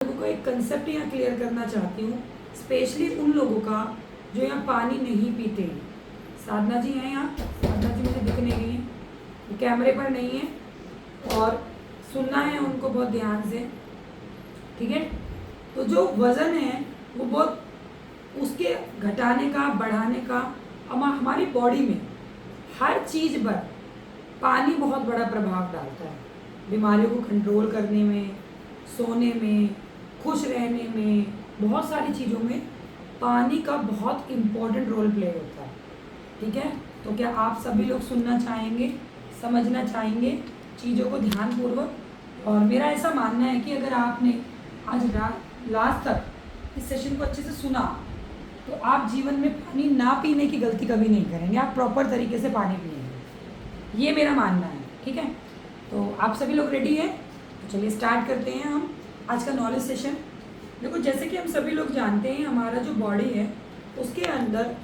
लोगों को एक कंसेप्ट यहाँ क्लियर करना चाहती हूँ, स्पेशली उन लोगों का जो यहाँ पानी नहीं पीते हैं। साधना जी हैं यहाँ, साधना जी मुझे दिख नहीं रही हैं, कैमरे पर नहीं है और सुनना है उनको बहुत ध्यान से, ठीक है। तो जो वज़न है वो बहुत उसके घटाने का, बढ़ाने का, हमारी बॉडी में हर चीज़ पर पानी बहुत बड़ा प्रभाव डालता है। बीमारियों को कंट्रोल करने में, सोने में, खुश रहने में, बहुत सारी चीज़ों में पानी का बहुत इम्पोर्टेंट रोल प्ले होता है, ठीक है। तो क्या आप सभी लोग सुनना चाहेंगे, समझना चाहेंगे चीज़ों को ध्यानपूर्वक? और मेरा ऐसा मानना है कि अगर आपने आज लास्ट तक इस सेशन को अच्छे से सुना तो आप जीवन में पानी ना पीने की गलती कभी नहीं करेंगे, आप प्रॉपर तरीके से पानी पिएंगे, ये मेरा मानना है, ठीक है। तो आप सभी लोग रेडी हैं? तो चलिए स्टार्ट करते हैं हम आज का नॉलेज सेशन। देखो, जैसे कि हम सभी लोग जानते हैं, हमारा जो बॉडी है उसके अंदर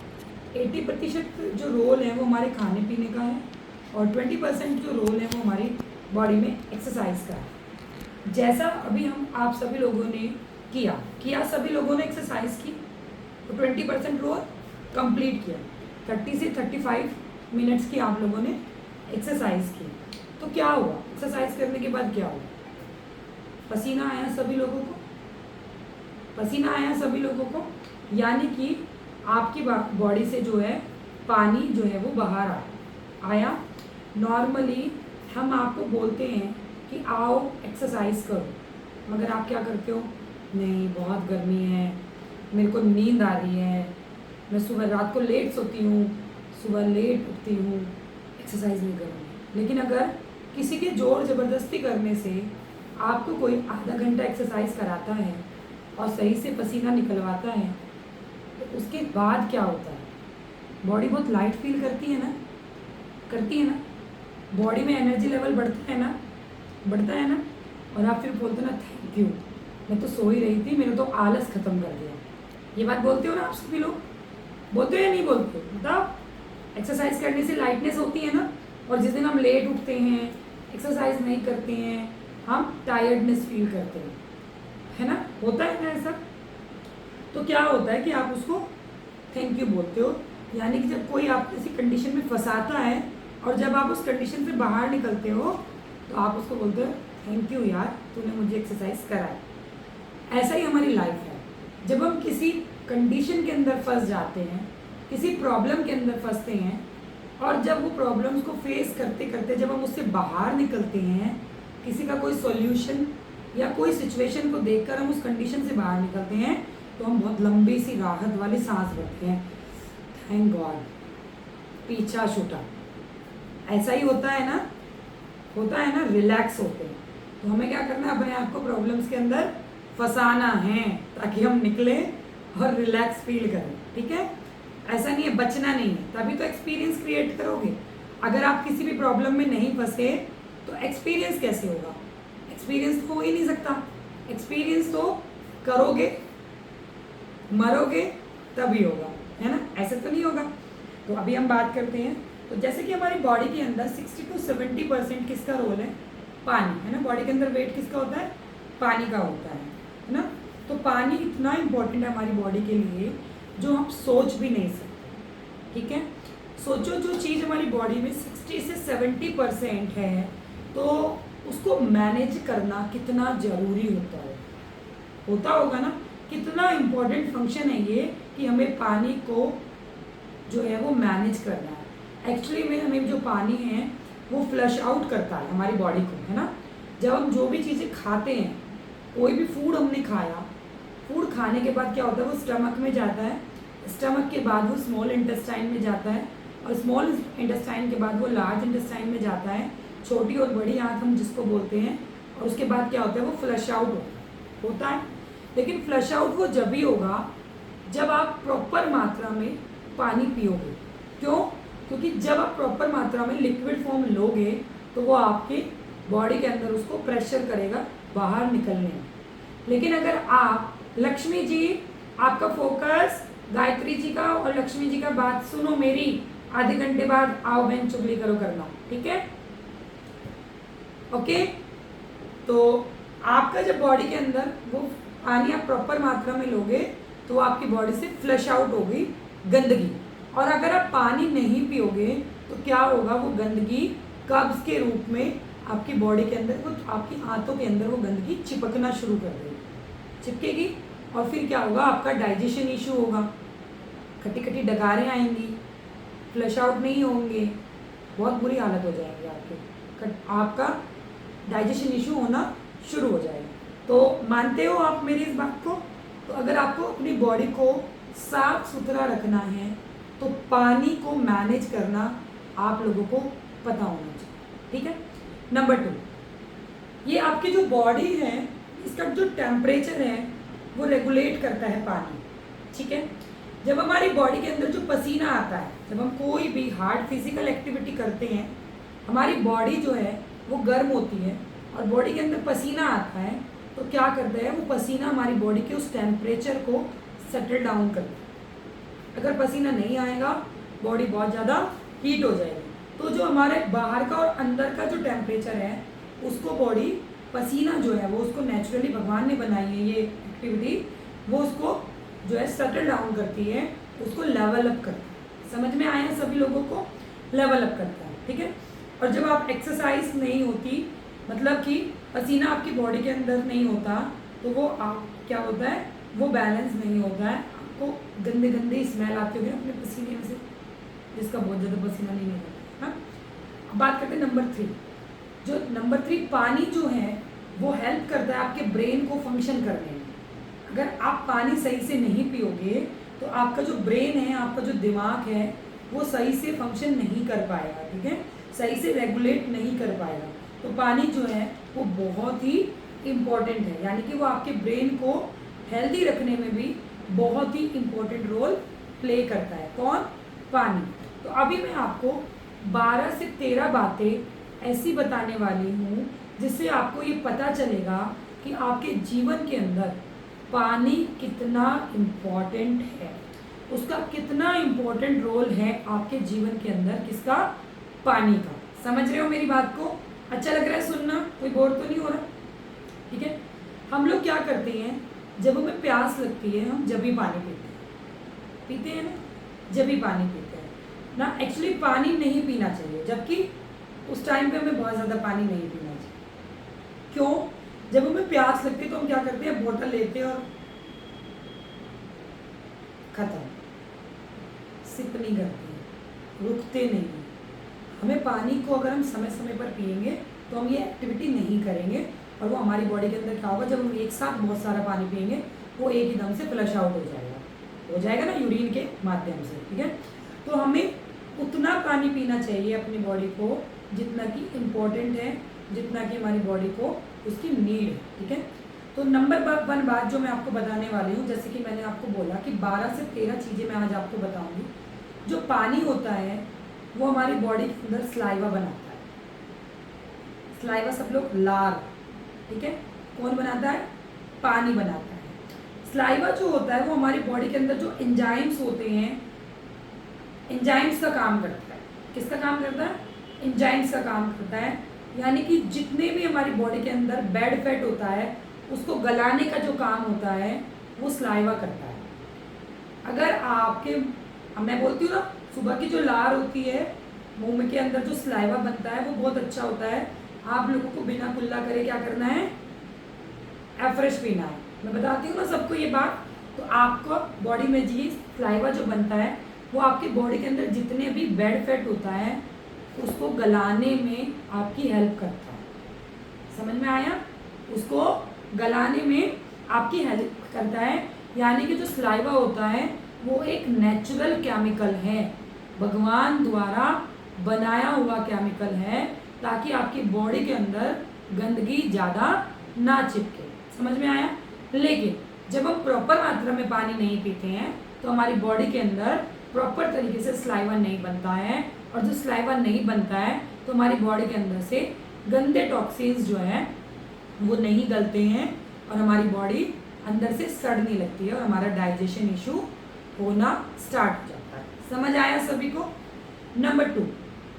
80% जो रोल है वो हमारे खाने पीने का है और 20% जो रोल है वो हमारी बॉडी में एक्सरसाइज का है। जैसा अभी हम आप सभी लोगों ने किया सभी लोगों ने एक्सरसाइज की तो 20% रोल कंप्लीट किया, 30 से 35 मिनट्स की आप लोगों ने एक्सरसाइज की। तो क्या हुआ? एक्सरसाइज करने के बाद क्या हुआ? पसीना आया सभी लोगों को, पसीना आया सभी लोगों को, यानी कि आपकी बॉडी से जो है पानी जो है वो बाहर आया। नॉर्मली हम आपको बोलते हैं कि आओ एक्सरसाइज करो, मगर आप क्या करते हो? नहीं, बहुत गर्मी है, मेरे को नींद आ रही है, मैं सुबह रात को लेट सोती हूँ, सुबह लेट उठती हूँ, एक्सरसाइज नहीं करूँगी। लेकिन अगर किसी के जोर ज़बरदस्ती करने से आपको कोई आधा घंटा एक्सरसाइज कराता है और सही से पसीना निकलवाता है तो उसके बाद क्या होता है? बॉडी बहुत लाइट फील करती है ना, करती है ना, बॉडी में एनर्जी लेवल बढ़ता है ना, और आप फिर बोलते हो ना थैंक यू, मैं तो सो ही रही थी, मैंने तो आलस ख़त्म कर दिया। ये बात बोलते हो ना आप सभी लोग? बोलते हो या नहीं बोलते? बताओ। एक्सरसाइज करने से लाइटनेस होती है ना, और जिस दिन हम लेट उठते हैं, एक्सरसाइज नहीं करते हैं, हम टायर्डनेस फील करते हैं, है ना, होता है ना ऐसा? तो क्या होता है कि आप उसको थैंक यू बोलते हो, यानी कि जब कोई आपको किसी कंडीशन में फंसाता है और जब आप उस कंडीशन से बाहर निकलते हो तो आप उसको बोलते हो थैंक यू यार, तूने मुझे एक्सरसाइज कराया। ऐसा ही हमारी लाइफ है, जब हम किसी कंडीशन के अंदर फंस जाते हैं, किसी प्रॉब्लम के अंदर फंसते हैं, और जब वो प्रॉब्लम्स को फेस करते करते जब हम उससे बाहर निकलते हैं, किसी का कोई सॉल्यूशन या कोई सिचुएशन को देखकर हम उस कंडीशन से बाहर निकलते हैं तो हम बहुत लंबी सी राहत वाली सांस भरते हैं, थैंक गॉड, पीछा छूटा। ऐसा ही होता है ना, रिलैक्स होते हैं। तो हमें क्या करना है? अपने आप को प्रॉब्लम्स के अंदर फंसाना है ताकि हम निकलें और रिलैक्स फील करें, ठीक है। ऐसा नहीं है, बचना नहीं है, तभी तो एक्सपीरियंस क्रिएट करोगे। अगर आप किसी भी प्रॉब्लम में नहीं फंसे तो एक्सपीरियंस कैसे होगा? एक्सपीरियंस तो हो ही नहीं सकता। एक्सपीरियंस तो करोगे, मरोगे तभी होगा, है ना, ऐसे तो नहीं होगा। तो अभी हम बात करते हैं। तो जैसे कि हमारी बॉडी के अंदर 60 to 70% किसका रोल है? पानी, है ना। बॉडी के अंदर वेट किसका होता है? पानी का होता है ना। तो पानी इतना इम्पोर्टेंट है हमारी बॉडी के लिए जो हम सोच भी नहीं सकते, ठीक है। सोचो, जो चीज़ हमारी बॉडी में 60 से 70% है तो उसको मैनेज करना कितना ज़रूरी होता होगा ना। कितना इम्पोर्टेंट फंक्शन है ये कि हमें पानी को जो है वो मैनेज करना है। एक्चुअली में हमें जो पानी है वो फ्लश आउट करता है हमारी बॉडी को, है ना। जब हम जो भी चीज़ें खाते हैं, कोई भी फूड हमने खाया, फूड खाने के बाद क्या होता है? वो स्टमक में जाता है, स्टमक के बाद वो स्मॉल इंटेस्टाइन में जाता है, और स्मॉल इंटेस्टाइन के बाद वो लार्ज इंटेस्टाइन में जाता है, छोटी और बड़ी आंत हम जिसको बोलते हैं। और उसके बाद क्या होता है? वो फ्लश आउट होता है। लेकिन फ्लश आउट वो जब भी होगा जब आप प्रॉपर मात्रा में पानी पियोगे। क्यों? क्योंकि जब आप प्रॉपर मात्रा में लिक्विड फॉर्म लोगे तो वो आपके बॉडी के अंदर उसको प्रेशर करेगा बाहर निकलने में। लेकिन अगर आप, लक्ष्मी जी आपका फोकस, गायत्री जी का और लक्ष्मी जी का बात सुनो मेरी, आधे घंटे बाद आओ बहन चुगली करो करना, ठीक है, ओके। तो आपका जब बॉडी के अंदर वो पानी आप प्रॉपर मात्रा में लोगे तो आपकी बॉडी से फ्लश आउट होगी गंदगी। और अगर आप पानी नहीं पियोगे तो क्या होगा, वो गंदगी कब्ज के रूप में आपकी बॉडी के अंदर, वो आपकी आंतों के अंदर वो गंदगी चिपकना शुरू कर देगी, चिपकेगी। और फिर क्या होगा, आपका डाइजेशन इशू होगा, खट्टी खट्टी डगारें आएंगी, फ्लश आउट नहीं होंगे, बहुत बुरी हालत हो जाएगी आपकी, आपका डाइजेशन इशू होना शुरू हो जाएगा। तो मानते हो आप मेरी इस बात को? तो अगर आपको अपनी बॉडी को साफ सुथरा रखना है तो पानी को मैनेज करना आप लोगों को पता होना चाहिए, ठीक है। नंबर 2, ये आपकी जो बॉडी है इसका जो टेम्परेचर है वो रेगुलेट करता है पानी, ठीक है। जब हमारी बॉडी के अंदर जो पसीना आता है, जब हम कोई भी हार्ड फिजिकल एक्टिविटी करते हैं, हमारी बॉडी जो है वो गर्म होती है और बॉडी के अंदर पसीना आता है, तो क्या करता है, वो पसीना हमारी बॉडी के उस टेम्परेचर को सेटल डाउन करता है। अगर पसीना नहीं आएगा बॉडी बहुत ज़्यादा हीट हो जाएगी। तो जो हमारे बाहर का और अंदर का जो टेम्परेचर है उसको बॉडी, पसीना जो है वो उसको नेचुरली भगवान ने बनाई है ये एक्टिविटी, वो उसको जो है सेटल डाउन करती है, उसको लेवल अप करती है। समझ में आया सभी लोगों को? लेवल अप करता है, ठीक है। और जब आप एक्सरसाइज नहीं होती, मतलब कि पसीना आपकी बॉडी के अंदर नहीं होता, तो वो आप क्या होता है, वो बैलेंस नहीं होता है, आपको गंदे गंदे स्मेल आती होगी अपने पसीने में से, जिसका बहुत ज़्यादा पसीना नहीं निकलता। हाँ, अब बात करते हैं नंबर 3। जो नंबर 3 पानी जो है वो हेल्प करता है आपके ब्रेन को फंक्शन करने में। अगर आप पानी सही से नहीं पियोगे तो आपका जो ब्रेन है, आपका जो दिमाग है, वो सही से फंक्शन नहीं कर पाएगा, ठीक है, सही से रेगुलेट नहीं कर पाएगा। तो पानी जो है वो बहुत ही इम्पॉर्टेंट है, यानी कि वो आपके ब्रेन को हेल्दी रखने में भी बहुत ही इम्पोर्टेंट रोल प्ले करता है। कौन? पानी। तो अभी मैं आपको 12 से 13 बातें ऐसी बताने वाली हूँ जिससे आपको ये पता चलेगा कि आपके जीवन के अंदर पानी कितना इम्पोर्टेंट है, उसका कितना इम्पोर्टेंट रोल है आपके जीवन के अंदर, किसका? पानी का। समझ रहे हो मेरी बात को? अच्छा लग रहा है सुनना? कोई बोर तो नहीं हो रहा? ठीक है। हम लोग क्या करते हैं, जब हमें प्यास लगती है हम जब भी पानी पीते हैं ना, जब भी पानी पीते हैं ना। एक्चुअली पानी नहीं पीना चाहिए, जबकि उस टाइम पे हमें बहुत ज़्यादा पानी नहीं पीना चाहिए। क्यों? जब हमें प्यास लगती है तो हम क्या करते हैं, बोतल लेते हैं और खत्म, सिप नहीं करते हैं, रुकते नहीं हैं। हमें पानी को अगर हम समय समय पर पिएंगे तो हम ये एक्टिविटी नहीं करेंगे और वो हमारी बॉडी के अंदर क्या होगा, जब हम एक साथ बहुत सारा पानी पिएंगे वो एक ही दम से फ्लश आउट हो जाएगा ना, यूरिन के माध्यम से, ठीक है। तो हमें उतना पानी पीना चाहिए अपनी बॉडी को जितना कि इम्पोर्टेंट है, जितना कि हमारी बॉडी को उसकी नीड है, ठीक है। तो नंबर 1 बात जो मैं आपको बताने वाली हूँ, जैसे कि मैंने आपको बोला कि 12 से 13 चीज़ें मैं आज आपको बताऊँगी। जो पानी होता है वो हमारी बॉडी के अंदर स्लाइवा बनाता है। स्लाइवा सब लोग लार, ठीक है, कौन बनाता है? पानी बनाता है। स्लाइवा जो होता है वो हमारी बॉडी के अंदर जो एंजाइम्स होते हैं, एंजाइम्स का काम करता है। किसका काम करता है? एंजाइम्स का काम करता है। यानी कि जितने भी हमारी बॉडी के अंदर बैड फैट होता है उसको गलाने का जो काम होता है वो स्लाइवा करता है। अगर आपके, मैं बोलती हूँ ना, सुबह की जो लार होती है मुंह के अंदर जो स्लाइवा बनता है वो बहुत अच्छा होता है। आप लोगों को बिना कुल्ला करे क्या करना है? एफ्रेश पीना है। मैं बताती हूँ ना सबको ये बात। तो आपको बॉडी में जी स्लाइवा जो बनता है वो आपकी बॉडी के अंदर जितने भी बैड फैट होता है उसको गलाने में आपकी हेल्प करता है। समझ में आया? उसको गलाने में आपकी हेल्प करता है। यानी कि जो स्लाइवा होता है वो एक नेचुरल केमिकल है, भगवान द्वारा बनाया हुआ केमिकल है, ताकि आपकी बॉडी के अंदर गंदगी ज़्यादा ना चिपके। समझ में आया? लेकिन जब हम प्रॉपर मात्रा में पानी नहीं पीते हैं तो हमारी बॉडी के अंदर प्रॉपर तरीके से स्लाइवा नहीं बनता है, और जो स्लाइवा नहीं बनता है तो हमारी बॉडी के अंदर से गंदे टॉक्सिन्स जो है वो नहीं गलते हैं और हमारी बॉडी अंदर से सड़ने लगती है और हमारा डाइजेशन इशू होना स्टार्ट हो जाता है। समझ आया सभी को? नंबर 2,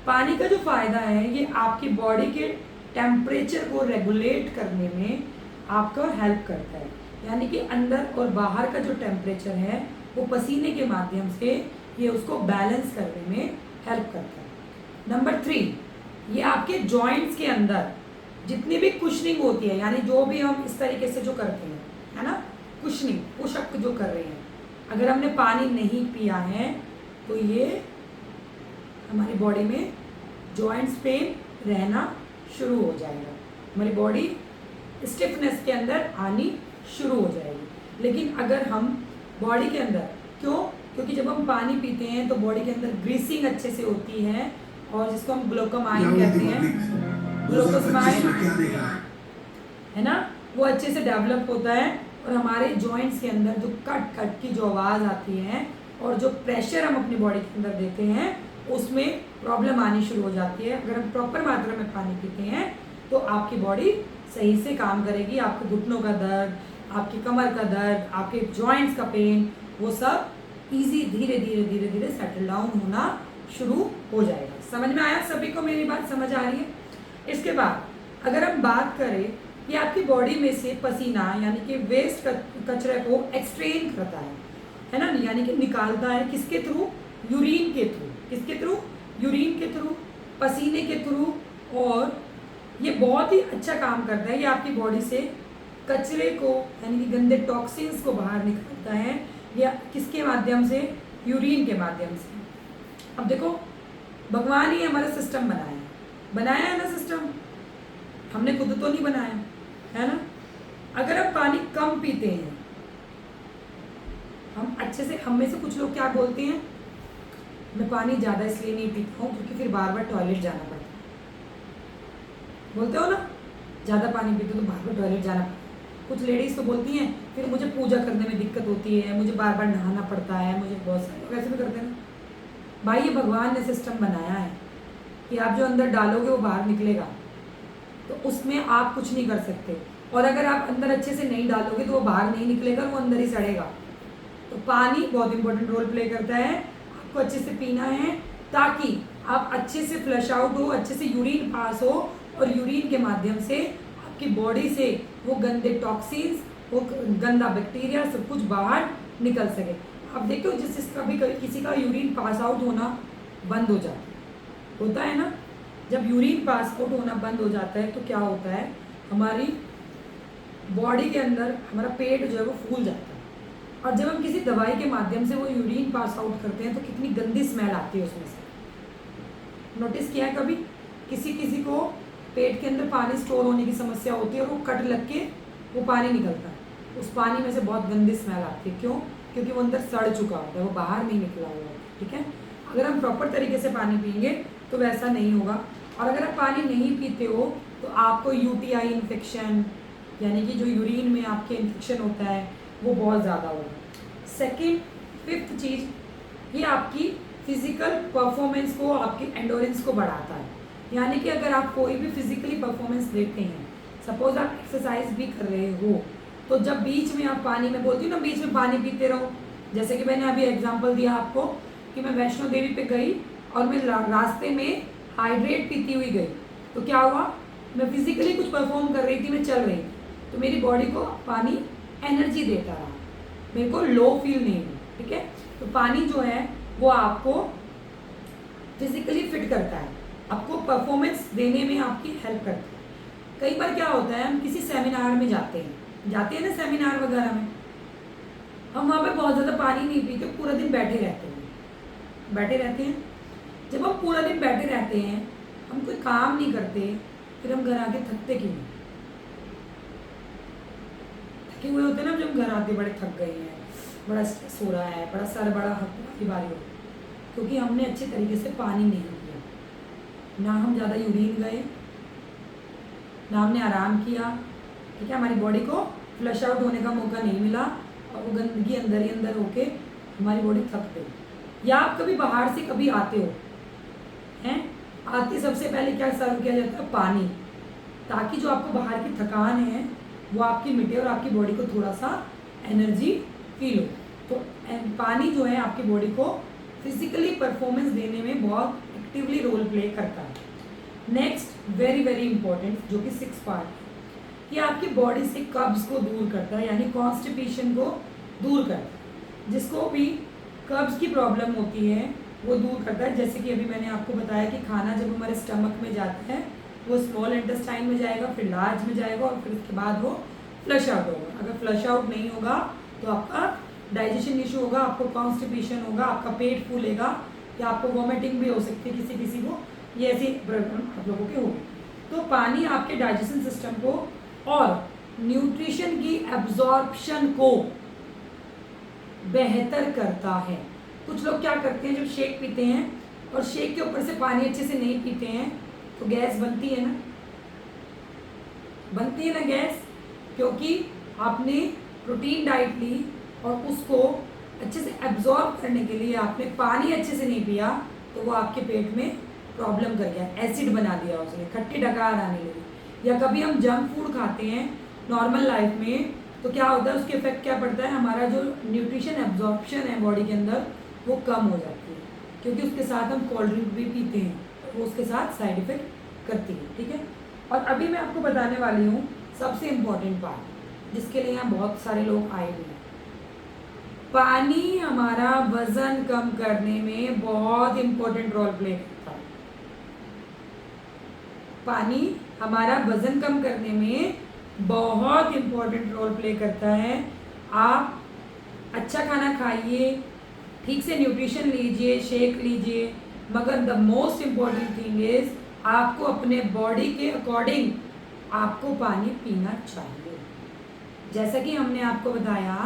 पानी का जो फ़ायदा है ये आपकी बॉडी के टेम्परेचर को रेगुलेट करने में आपका हेल्प करता है। यानी कि अंदर और बाहर का जो टेम्परेचर है वो पसीने के माध्यम से ये उसको बैलेंस करने में हेल्प करता है। नंबर 3, ये आपके जॉइंट्स के अंदर जितनी भी कुशनिंग होती है, यानी जो भी हम इस तरीके से जो करते हैं, है ना, कुशनिंग, पुशअप जो कर रहे हैं, अगर हमने पानी नहीं पिया है तो ये हमारी बॉडी में जॉइंट्स पेन रहना शुरू हो जाएगा, हमारी बॉडी स्टिफनेस के अंदर आनी शुरू हो जाएगी। लेकिन अगर हम बॉडी के अंदर, क्योंकि जब हम पानी पीते हैं तो बॉडी के अंदर ग्रीसिंग अच्छे से होती है, और जिसको हम ग्लूकोमाइन कहते हैं, ग्लूकोमाइन है ना, वो अच्छे से डेवलप होता है, और हमारे जॉइंट्स के अंदर जो कट कट की जो आवाज़ आती है और जो प्रेशर हम अपनी बॉडी के अंदर देते हैं उसमें प्रॉब्लम आनी शुरू हो जाती है। अगर हम प्रॉपर मात्रा में पानी पीते हैं तो आपकी बॉडी सही से काम करेगी, आपके घुटनों का दर्द, आपकी कमर का दर्द, आपके जॉइंट्स का पेन, वो सब इजी धीरे धीरे धीरे धीरे सेटल डाउन होना शुरू हो जाएगा। समझ में आया सभी को? मेरी बात समझ आ रही है? इसके बाद अगर हम बात करें कि आपकी बॉडी में से पसीना यानी कि वेस्ट कचरे को एक्सट्रेन करता है ना, यानी कि निकालता है, किसके थ्रू? यूरिन के थ्रू। किसके थ्रू? यूरिन के थ्रू, पसीने के थ्रू। और ये बहुत ही अच्छा काम करता है, ये आपकी बॉडी से कचरे को यानी कि गंदे टॉक्सिन्स को बाहर निकालता है, या किसके माध्यम से? यूरिन के माध्यम से। अब देखो, भगवान ही हमारा सिस्टम बनाया है ना, सिस्टम हमने खुद तो नहीं बनाया है ना। अगर हम पानी कम पीते हैं, हम अच्छे से, हम में से कुछ लोग क्या बोलते हैं, मैं पानी ज़्यादा इसलिए नहीं पीता हूँ क्योंकि फिर बार बार टॉयलेट जाना पड़ता है, बोलते हो ना, ज़्यादा पानी पीते हो तो बार बार टॉयलेट जाना पड़ता है। कुछ लेडीज़ तो बोलती हैं फिर मुझे पूजा करने में दिक्कत होती है, मुझे बार बार नहाना पड़ता है, मुझे बहुत सारे लोग ऐसे भी करते हैं। भाई ये भगवान ने सिस्टम बनाया है कि आप जो अंदर डालोगे वो बाहर निकलेगा, तो उसमें आप कुछ नहीं कर सकते। और अगर आप अंदर अच्छे से नहीं डालोगे तो वो बाहर नहीं निकलेगा, वो अंदर ही सड़ेगा। तो पानी बहुत इंपॉर्टेंट रोल प्ले करता है, आपको अच्छे से पीना है ताकि आप अच्छे से फ्लश आउट हो, अच्छे से यूरिन पास हो, और यूरिन के माध्यम से आपकी बॉडी से वो गंदे टॉक्सिन्स, वो गंदा बैक्टीरिया सब कुछ बाहर निकल सके। अब देखो, जिसका भी किसी का यूरिन पास आउट होना बंद हो जाता है, होता है ना, जब यूरिन पास आउट होना बंद हो जाता है तो क्या होता है, हमारी बॉडी के अंदर हमारा पेट जो है वो फूल जाता है। और जब हम किसी दवाई के माध्यम से वो यूरिन पास आउट करते हैं तो कितनी गंदी स्मेल आती है उसमें से। नोटिस किया है कभी? किसी किसी को पेट के अंदर पानी स्टोर होने की समस्या होती है और वो कट लग के वो पानी निकलता है, उस पानी में से बहुत गंदी स्मेल आती है। क्यों? क्योंकि वो अंदर सड़ चुका होता है, वो बाहर नहीं निकला हुआ है। ठीक है, अगर हम प्रॉपर तरीके से पानी पियेंगे तो वैसा नहीं होगा। और अगर आप पानी नहीं पीते हो तो आपको यूटीआई इन्फेक्शन, यानी कि जो यूरिन में आपके इन्फेक्शन होता है वो बहुत ज़्यादा होगा। सेकेंड, फिफ्थ चीज़, ये आपकी फिजिकल परफॉर्मेंस को, आपकी एंडोरेंस को बढ़ाता है। यानी कि अगर आप कोई भी फिजिकली परफॉर्मेंस देते हैं, सपोज आप एक्सरसाइज भी कर रहे हो, तो जब बीच में आप पानी, में बोलती हूँ ना, बीच में पानी पीते रहो। जैसे कि मैंने अभी एग्जांपल दिया आपको कि मैं वैष्णो देवी पे गई और मैं रास्ते में हाइड्रेट पीती हुई गई, तो क्या हुआ, मैं फिजिकली कुछ परफॉर्म कर रही थी, मैं चल रही थी, तो मेरी बॉडी को पानी एनर्जी देता रहा, मेरे को लो फील नहीं हुई। ठीक है, तो पानी जो है वो आपको फिजिकली फिट करता है, आपको परफॉर्मेंस देने में आपकी हेल्प करता है। कई बार क्या होता है, हम किसी सेमिनार में जाते हैं ना, सेमिनार वगैरह में, हम वहाँ पे बहुत ज़्यादा पानी नहीं पीते, पूरा दिन बैठे रहते हैं। जब हम पूरा दिन बैठे रहते हैं, हम कोई काम नहीं करते, फिर हम घर आके थकते क्यों? थके हुए होते हैं ना, जब घर आते बड़े थक गए हैं, बड़ा स्ट्रेस हो रहा है, बड़ा सर बड़ा की बारी हो, क्योंकि हमने अच्छे तरीके से पानी नहीं पिया, ना हम ज़्यादा यूरिन गए, ना हमने आराम किया। ठीक है, हमारी बॉडी को फ्लश आउट होने का मौका नहीं मिला और वो गंदगी अंदर ही अंदर होके हमारी बॉडी थक गई। या आप कभी बाहर से कभी आते हो हैं, आते सबसे पहले क्या सर्व किया जाता है? पानी, ताकि जो आपको बाहर की थकान है वो आपकी मिटे और आपकी बॉडी को थोड़ा सा एनर्जी फील हो। तो पानी जो है आपकी बॉडी को फिजिकली परफॉर्मेंस देने में बहुत एक्टिवली रोल प्ले करता है। नेक्स्ट, वेरी वेरी इंपॉर्टेंट, जो कि 6 पार्ट, ये आपकी बॉडी से कब्ज को दूर करता है, यानी कॉन्स्टिपेशन को दूर करता है। जिसको भी कब्ज की प्रॉब्लम होती है वो दूर करता है। जैसे कि अभी मैंने आपको बताया कि खाना जब हमारे स्टमक में जाता है वो स्मॉल इंटेस्टाइन में जाएगा, फिर लार्ज में जाएगा और फिर उसके बाद वो फ्लश आउट होगा। अगर फ्लश आउट नहीं होगा तो आपका डाइजेशन इशू होगा, आपको कॉन्स्टिपेशन होगा, आपका पेट फूलेगा या आपको वॉमिटिंग भी हो सकती है किसी किसी को, ये ऐसी प्रॉब्लम आप लोगों के होगी। तो पानी आपके डाइजेशन सिस्टम को और न्यूट्रिशन की एब्जॉर्प्शन को बेहतर करता है। कुछ लोग क्या करते हैं, जब शेक पीते हैं और शेक के ऊपर से पानी अच्छे से नहीं पीते हैं तो गैस बनती है ना, बनती है ना गैस, क्योंकि आपने प्रोटीन डाइट ली और उसको अच्छे से एब्जॉर्ब करने के लिए आपने पानी अच्छे से नहीं पिया, तो वो आपके पेट में प्रॉब्लम कर गया, एसिड बना दिया उसने, खट्टी डकार आने लगी। या कभी हम जंक फूड खाते हैं नॉर्मल लाइफ में तो क्या होता है, उसके इफेक्ट क्या पड़ता है, हमारा जो न्यूट्रिशन एब्जॉर्प्शन है बॉडी के अंदर वो कम हो जाती है, क्योंकि उसके साथ हम कोल्ड ड्रिंक भी पीते हैं, वो उसके साथ साइड इफेक्ट करती है। ठीक है, और अभी मैं आपको बताने वाली हूँ सबसे इम्पोर्टेंट पार्ट, जिसके लिए यहाँ बहुत सारे लोग आए हुए हैं। पानी हमारा वजन कम करने में बहुत इम्पोर्टेंट रोल प्ले करता है। पानी हमारा वजन कम करने में बहुत इम्पोर्टेंट रोल प्ले करता है। आप अच्छा खाना खाइए, ठीक से न्यूट्रिशन लीजिए, शेक लीजिए, मगर the most important thing is आपको अपने बॉडी के अकॉर्डिंग आपको पानी पीना चाहिए। जैसा कि हमने आपको बताया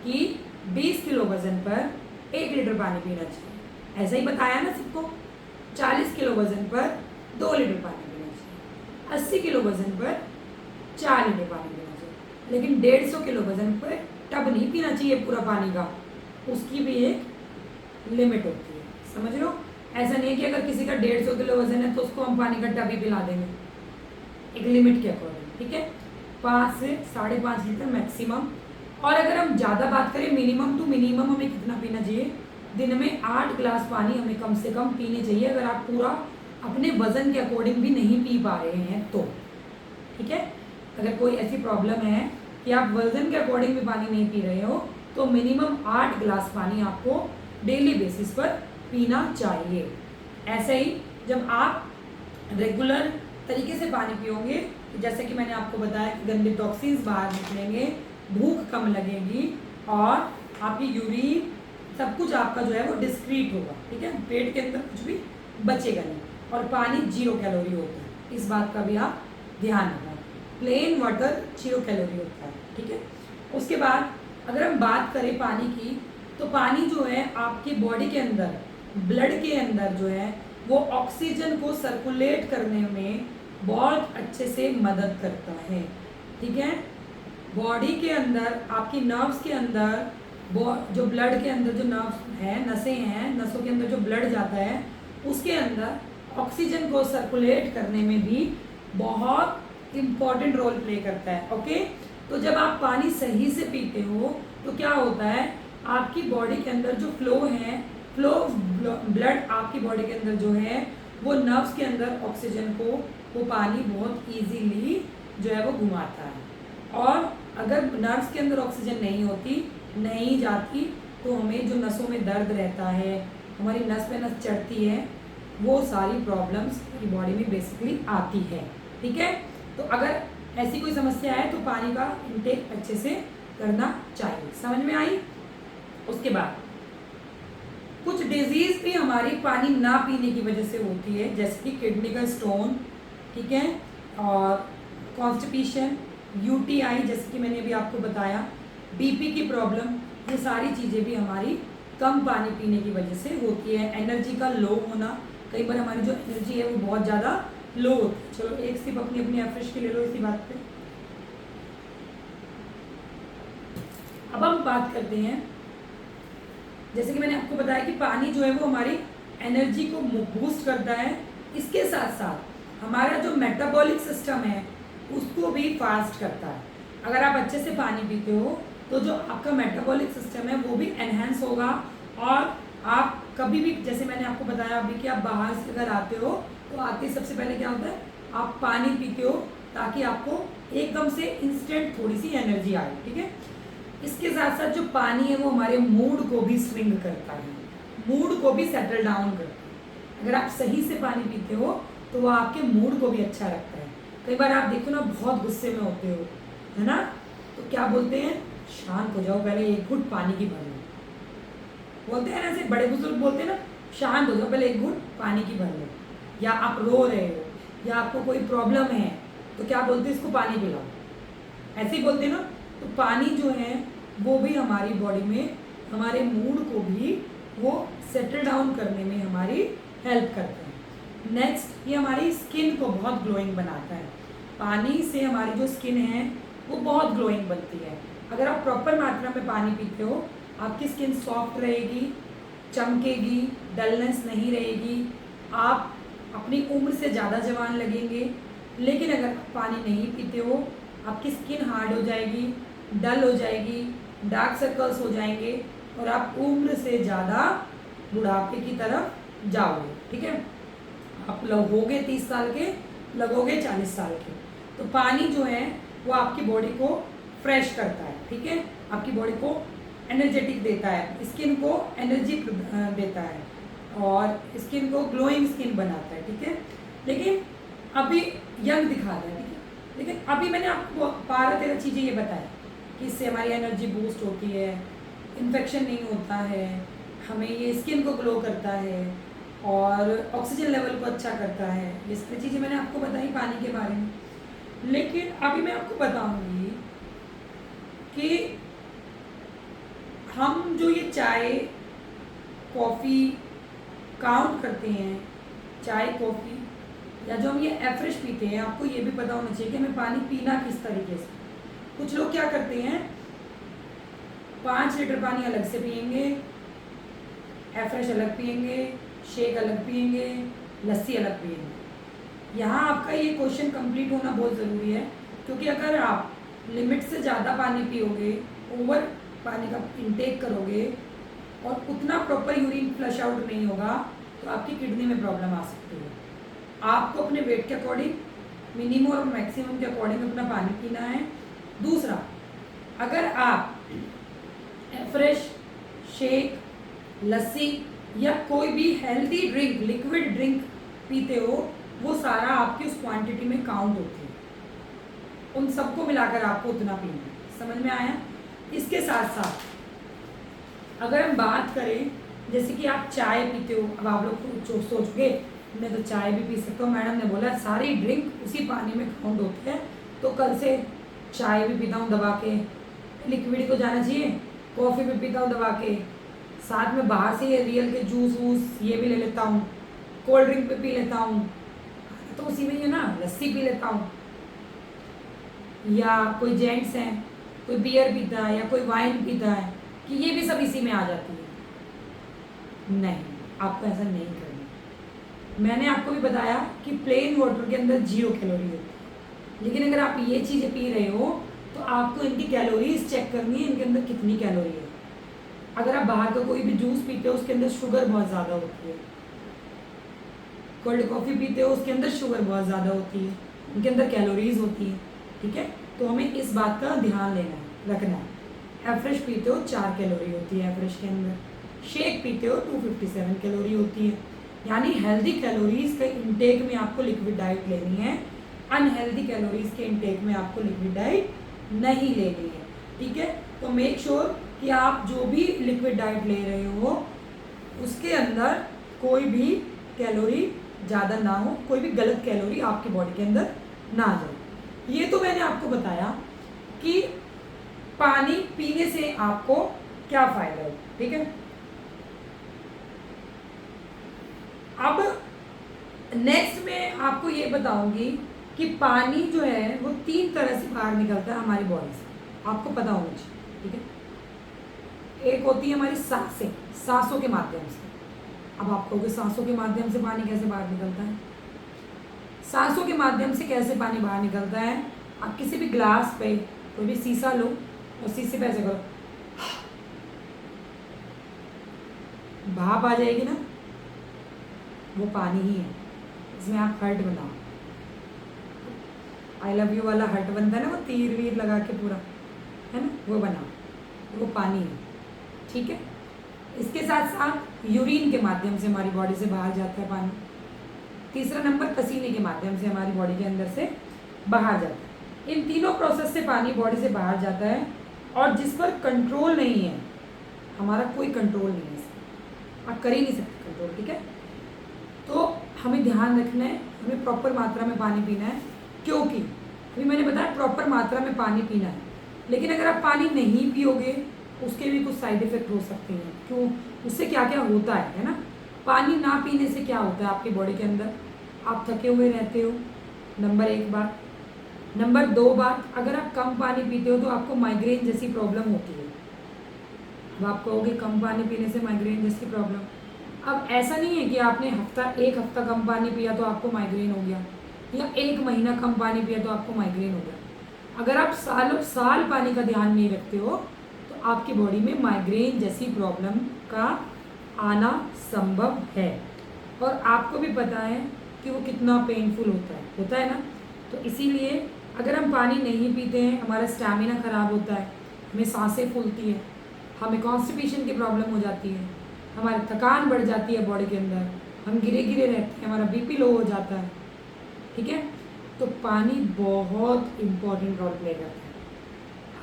कि 20 किलो वजन पर 1 लीटर पानी पीना चाहिए, ऐसा ही बताया ना सबको। 40 किलो वजन पर 2 लीटर पानी पीना चाहिए, 80 किलो वजन पर 4 लीटर पानी पीना चाहिए, लेकिन 150 किलो वजन पर टब नहीं पीना चाहिए पूरा पानी का, उसकी भी एक लिमिट होती है, समझ लो। ऐसा नहीं है कि अगर किसी का 150 किलो वजन है तो उसको हम पानी का टब ही पिला देंगे, एक लिमिट के अकॉर्डिंग। ठीक है, 5 से 5.5 लीटर मैक्सिमम। और अगर हम ज़्यादा बात करें मिनिमम टू मिनिमम हमें कितना पीना चाहिए, दिन में 8 ग्लास पानी हमें कम से कम पीने चाहिए, अगर आप पूरा अपने वजन के अकॉर्डिंग भी नहीं पी पा रहे हैं तो। ठीक है, अगर कोई ऐसी प्रॉब्लम है कि आप वजन के अकॉर्डिंग भी पानी नहीं पी रहे हो तो मिनिमम 8 ग्लास पानी आपको डेली बेसिस पर पीना चाहिए। ऐसे ही जब आप रेगुलर तरीके से पानी पियोगे, जैसे कि मैंने आपको बताया कि गंदे टॉक्सिन्स बाहर निकलेंगे, भूख कम लगेगी और आपकी यूरिन सब कुछ आपका जो है वो डिस्क्रीट होगा। ठीक है, पेट के अंदर कुछ भी बचेगा नहीं, और पानी 0 कैलोरी होता है, इस बात का भी आप ध्यान रखना। प्लेन वाटर 0 कैलोरी होता है। ठीक है, उसके बाद अगर हम बात करें पानी की, तो पानी जो है आपकी बॉडी के अंदर, ब्लड के अंदर जो है वो ऑक्सीजन को सर्कुलेट करने में बहुत अच्छे से मदद करता है। ठीक है, बॉडी के अंदर आपकी नर्व्स के अंदर जो ब्लड के अंदर जो नर्व्स हैं, नसें हैं, नसों के अंदर जो ब्लड जाता है उसके अंदर ऑक्सीजन को सर्कुलेट करने में भी बहुत इम्पॉर्टेंट रोल प्ले करता है। ओके, तो जब आप पानी सही से पीते हो तो क्या होता है, आपकी बॉडी के अंदर जो फ्लो ब्लड आपकी बॉडी के अंदर जो है वो नर्व्स के अंदर ऑक्सीजन को वो पानी बहुत इजीली जो है वो घुमाता है। और अगर नर्व्स के अंदर ऑक्सीजन नहीं जाती तो हमें जो नसों में दर्द रहता है, हमारी नस पे नस चढ़ती है, वो सारी प्रॉब्लम्स हमारी बॉडी में बेसिकली आती है। ठीक है, तो अगर ऐसी कोई समस्या है तो पानी का इंटेक अच्छे से करना चाहिए। समझ में आई? उसके बाद कुछ डिजीज भी हमारी पानी ना पीने की वजह से होती है, जैसे कि किडनी का स्टोन, ठीक है, और कॉन्स्टिपेशन, यूटीआई जैसे कि मैंने अभी आपको बताया, बीपी की प्रॉब्लम, ये सारी चीज़ें भी हमारी कम पानी पीने की वजह से होती है। एनर्जी का लो होना, कई बार हमारी जो एनर्जी है वो बहुत ज़्यादा लो होती है। चलो एक सिप अपनी अपनी एफरेश की ले लो इसी बात पे। अब हम बात करते हैं, जैसे कि मैंने आपको बताया कि पानी जो है वो हमारी एनर्जी को बूस्ट करता है, इसके साथ साथ हमारा जो मेटाबॉलिक सिस्टम है उसको भी फास्ट करता है। अगर आप अच्छे से पानी पीते हो तो जो आपका मेटाबॉलिक सिस्टम है वो भी एनहेंस होगा, और आप कभी भी, जैसे मैंने आपको बताया अभी कि आप बाहर से अगर आते हो तो आते सबसे पहले क्या होता है, आप पानी पीते हो, ताकि आपको एकदम से इंस्टेंट थोड़ी सी एनर्जी आए, ठीक है। इसके साथ साथ जो पानी है वो हमारे मूड को भी स्विंग करता है, मूड को भी सेटल डाउन करता है। अगर आप सही से पानी पीते हो तो वो आपके मूड को भी अच्छा रखता है। कई बार आप देखो ना, बहुत गुस्से में होते हो, है ना, तो क्या बोलते हैं, शांत हो जाओ, पहले एक घुट पानी की भर लो, बोलते हैं ना, ऐसे बड़े बुजुर्ग बोलते हैं ना, शांत हो जाओ, पहले एक घुट पानी की भर लो। या आप रो रहे हो या आपको कोई प्रॉब्लम है तो क्या बोलते हैं, इसको पानी पिलाओ, ऐसे ही बोलते हैं ना। तो पानी जो है वो भी हमारी बॉडी में हमारे मूड को भी वो सेटल डाउन करने में हमारी हेल्प करता है। नेक्स्ट, ये हमारी स्किन को बहुत ग्लोइंग बनाता है। पानी से हमारी जो स्किन है वो बहुत ग्लोइंग बनती है। अगर आप प्रॉपर मात्रा में पानी पीते हो, आपकी स्किन सॉफ्ट रहेगी, चमकेगी, डलनेस नहीं रहेगी, आप अपनी उम्र से ज़्यादा जवान लगेंगे। लेकिन अगर आप पानी नहीं पीते हो, आपकी स्किन हार्ड हो जाएगी, डल हो जाएगी, डार्क सर्कल्स हो जाएंगे और आप उम्र से ज़्यादा बुढ़ापे की तरफ जाओगे, ठीक है। आप होगे 30 साल के, लगोगे 40 साल के। तो पानी जो है वो आपकी बॉडी को फ्रेश करता है, ठीक है, आपकी बॉडी को एनर्जेटिक देता है, स्किन को एनर्जी देता है और स्किन को ग्लोइंग स्किन बनाता है, ठीक है। लेकिन अभी यंग दिखाता है, ठीक है। लेकिन अभी मैंने आपको 12-13 चीज़ें ये बताया कि इससे हमारी एनर्जी बूस्ट होती है, इन्फेक्शन नहीं होता है, हमें ये स्किन को ग्लो करता है और ऑक्सीजन लेवल को अच्छा करता है। ये सारी चीज़ें मैंने आपको बताई पानी के बारे में। लेकिन अभी मैं आपको बताऊंगी कि हम जो ये चाय कॉफ़ी काउंट करते हैं, चाय कॉफ़ी या जो हम ये एफ्रेश पीते हैं, आपको ये भी पता होना चाहिए कि हमें पानी पीना किस तरीके से। कुछ लोग क्या करते हैं, 5 लीटर पानी अलग से पियेंगे, एफ्रेश अलग पियेंगे, शेक अलग पियेंगे, लस्सी अलग पियेंगे। यहाँ आपका ये क्वेश्चन कंप्लीट होना बहुत ज़रूरी है, क्योंकि अगर आप लिमिट से ज़्यादा पानी पियोगे, ओवर पानी का इंटेक करोगे और उतना प्रॉपर यूरिन फ्लश आउट नहीं होगा तो आपकी किडनी में प्रॉब्लम आ सकती है। आपको अपने वेट के अकॉर्डिंग, मिनिमम और मैक्सिमम के अकॉर्डिंग अपना पानी पीना है। दूसरा, अगर आप फ्रेश, शेक, लस्सी या कोई भी हेल्दी ड्रिंक, लिक्विड ड्रिंक पीते हो, वो सारा आपकी उस क्वांटिटी में काउंट होती है। उन सबको मिलाकर आपको उतना पीना है। समझ में आया? इसके साथ साथ अगर हम बात करें, जैसे कि आप चाय पीते हो, अब आप लोग सोचोगे मैं तो चाय भी पी सकता हूँ, मैडम ने बोला सारी ड्रिंक उसी पानी में काउंट होती है, तो कल से चाय भी पीता हूँ दबा के, लिक्विड को जाना चाहिए, कॉफ़ी भी पीता हूँ दबा के, साथ में बाहर से ये रियल के जूस वूस ये भी ले लेता हूँ, कोल्ड ड्रिंक भी पी लेता हूँ, तो उसी में ही है ना, लस्सी पी लेता हूँ। या कोई जेंट्स हैं, कोई बियर पीता है या कोई वाइन पीता है, कि ये भी सब इसी में आ जाती है। नहीं, आपको ऐसा नहीं करना। मैंने आपको भी बताया कि प्लेन वाटर के अंदर 0 कैलोरी होती है, लेकिन अगर आप ये चीज़ें पी रहे हो तो आपको इनकी कैलोरीज चेक करनी है, इनके अंदर कितनी कैलोरी है। अगर आप बाहर का कोई भी जूस पीते हो उसके अंदर शुगर बहुत ज़्यादा होती है, कोल्ड कॉफ़ी पीते हो उसके अंदर शुगर बहुत ज़्यादा होती है, उनके अंदर कैलोरीज होती है, ठीक है। तो हमें इस बात का ध्यान लेना है, रखना है। एफ्रेश पीते हो 4 कैलोरी होती है एफ्रेश के अंदर, शेक पीते हो 257 कैलोरी होती है। यानी हेल्दी कैलोरीज के इंटेक में आपको लिक्विड डाइट लेनी है, अनहेल्दी कैलोरीज के इंटेक में आपको लिक्विड डाइट नहीं लेनी है, ठीक है। तो मेक श्योर कि आप जो भी लिक्विड डाइट ले रहे हो उसके अंदर कोई भी कैलोरी ज़्यादा ना हो, कोई भी गलत कैलोरी आपकी बॉडी के अंदर ना जाए। ये तो मैंने आपको बताया कि पानी पीने से आपको क्या फ़ायदा है, ठीक है। अब नेक्स्ट मैं आपको ये बताऊंगी कि पानी जो है वो 3 तरह से बाहर निकलता है हमारी बॉडी से, आपको पता होना चाहिए, ठीक है। एक होती है हमारी सांसें, सांसों के माध्यम से। अब आप कहोगे सांसों के माध्यम से पानी कैसे बाहर निकलता है? सांसों के माध्यम से कैसे पानी बाहर निकलता है? आप किसी भी ग्लास पे कोई भी शीशा लो और शीशे पे ऐसे करो, भाप आ जाएगी ना, वो पानी ही है। इसमें आप हर्ट बनाओ। आई लव यू वाला हर्ट बनता है ना, वो तीर वीर लगा के पूरा, है ना, वो बनाओ, वो पानी है, ठीक है। इसके साथ साथ यूरिन के माध्यम से हमारी बॉडी से बाहर जाता है पानी। तीसरा नंबर पसीने के माध्यम से हमारी बॉडी के अंदर से बाहर जाता है। इन तीनों प्रोसेस से पानी बॉडी से बाहर जाता है और जिस पर कंट्रोल नहीं है, हमारा कोई कंट्रोल नहीं है, आप कर ही नहीं सकते कंट्रोल, ठीक है। तो हमें ध्यान रखना है, हमें प्रॉपर मात्रा में पानी पीना है, क्योंकि अभी मैंने बताया प्रॉपर मात्रा में पानी पीना है, लेकिन अगर आप पानी नहीं पियोगे उसके भी कुछ साइड इफेक्ट हो सकते हैं। क्यों, उससे क्या क्या होता है ना। पानी ना पीने से क्या होता है आपकी बॉडी के अंदर, आप थके हुए रहते हो, नंबर 1 बात। नंबर 2 बात, अगर आप कम पानी पीते हो तो आपको माइग्रेन जैसी प्रॉब्लम होती है। अब आप कहोगे कम पानी पीने से माइग्रेन जैसी प्रॉब्लम, अब ऐसा नहीं है कि आपने एक हफ्ता कम पानी पिया तो आपको माइग्रेन हो गया, या 1 महीना कम पानी पिया तो आपको माइग्रेन हो गया। अगर आप सालों साल पानी का ध्यान नहीं रखते हो तो आपकी बॉडी में माइग्रेन जैसी प्रॉब्लम का आना संभव है। और आपको भी पता है कि वो कितना पेनफुल होता है ना। तो इसीलिए अगर हम पानी नहीं पीते हैं, हमारा स्टैमिना खराब होता है, हमें सांसें फूलती है, हमें कॉन्स्टिपेशन की प्रॉब्लम हो जाती है, हमारी थकान बढ़ जाती है बॉडी के अंदर, हम गिरे गिरे रहते हैं, हमारा बीपी लो हो जाता है, ठीक है। तो पानी बहुत इम्पोर्टेंट रोल प्ले करता है।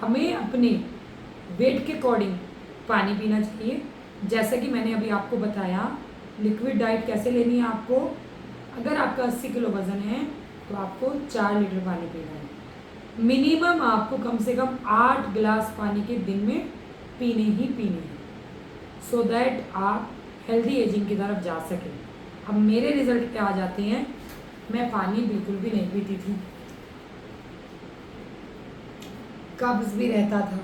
हमें अपने वेट के अकॉर्डिंग पानी पीना चाहिए। जैसा कि मैंने अभी आपको बताया, लिक्विड डाइट कैसे लेनी है आपको। अगर आपका 80 किलो वज़न है तो आपको 4 लीटर पानी पीना है। मिनिमम आपको कम से कम 8 गिलास पानी के दिन में पीने ही पीने हैं, सो दैट आप हेल्दी एजिंग की तरफ जा सकें। अब मेरे रिजल्ट पे आ जाते हैं। मैं पानी बिल्कुल भी नहीं पीती थी, कब्ज भी रहता था,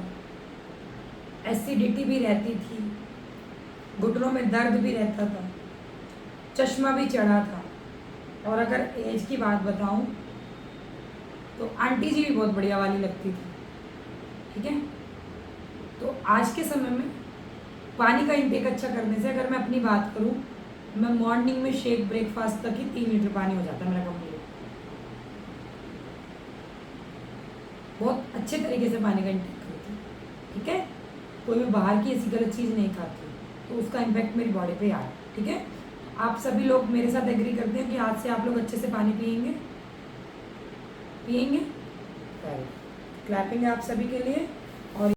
एसिडिटी भी रहती थी, घुटनों में दर्द भी रहता था, चश्मा भी चढ़ा था। और अगर एज की बात बताऊं तो आंटी जी भी बहुत बढ़िया वाली लगती थी, ठीक है। तो आज के समय में पानी का इंटेक अच्छा करने से, अगर मैं अपनी बात करूं, मैं मॉर्निंग में शेक ब्रेकफास्ट तक ही 3 लीटर पानी हो जाता है मेरा कंप्लीट। बहुत अच्छे तरीके से पानी का इंटेक करती हूँ, ठीक है। कोई भी बाहर की ऐसी गलत चीज़ नहीं खाती तो उसका इम्पैक्ट मेरी बॉडी पे आए, ठीक है। आप सभी लोग मेरे साथ एग्री करते हैं कि आज से आप लोग अच्छे से पानी पिएंगे? क्लैपिंग है आप सभी के लिए।